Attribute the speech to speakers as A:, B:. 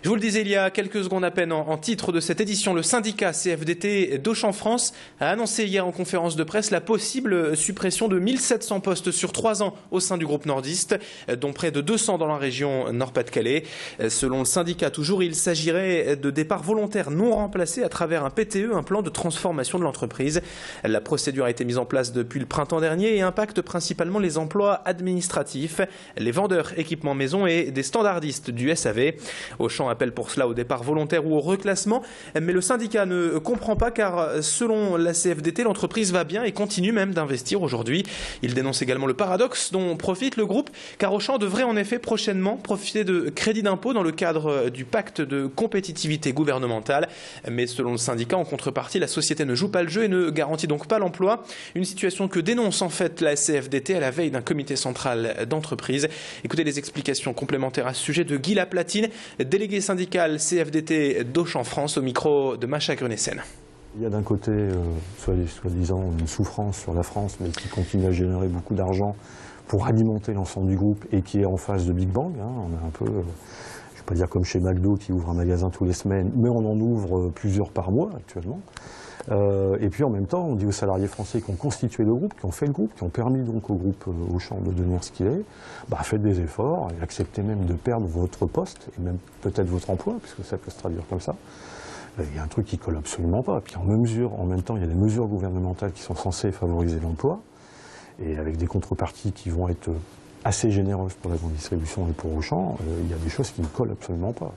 A: Je vous le disais il y a quelques secondes à peine en titre de cette édition, le syndicat CFDT d'Auchan France a annoncé hier en conférence de presse la possible suppression de 1700 postes sur 3 ans au sein du groupe nordiste, dont près de 200 dans la région Nord-Pas-de-Calais. Selon le syndicat, toujours, il s'agirait de départs volontaires non remplacés à travers un PTE, un plan de transformation de l'entreprise. La procédure a été mise en place depuis le printemps dernier et impacte principalement les emplois administratifs, les vendeurs équipements maison et des standardistes du SAV. Auchan appelle pour cela au départ volontaire ou au reclassement, mais le syndicat ne comprend pas car selon la CFDT, l'entreprise va bien et continue même d'investir aujourd'hui. Il dénonce également le paradoxe dont profite le groupe car Auchan devrait en effet prochainement profiter de crédits d'impôt dans le cadre du pacte de compétitivité gouvernementale. Mais selon le syndicat, en contrepartie, la société ne joue pas le jeu et ne garantit donc pas l'emploi. Une situation que dénonce en fait la CFDT à la veille d'un comité central d'entreprise. Écoutez les explications complémentaires à ce sujet de Guy Laplatine, délégué syndical CFDT d'Auchan France, au micro de Macha Grunessen.
B: Il y a d'un côté, soi-disant, une souffrance sur la France, mais qui continue à générer beaucoup d'argent pour alimenter l'ensemble du groupe et qui est en phase de Big Bang. On est un peu, je ne vais pas dire comme chez McDo qui ouvre un magasin tous les semaines, mais on en ouvre plusieurs par mois actuellement. Et puis en même temps, on dit aux salariés français qui ont constitué le groupe, qui ont fait le groupe, qui ont permis donc au groupe Auchan de devenir ce qu'il est, faites des efforts et acceptez même de perdre votre poste et même peut-être votre emploi, puisque ça peut se traduire comme ça. Il y a un truc qui colle absolument pas. Puis en même temps, il y a des mesures gouvernementales qui sont censées favoriser l'emploi, et avec des contreparties qui vont être assez généreuses pour la grande distribution et pour Auchan, il y a des choses qui ne collent absolument pas.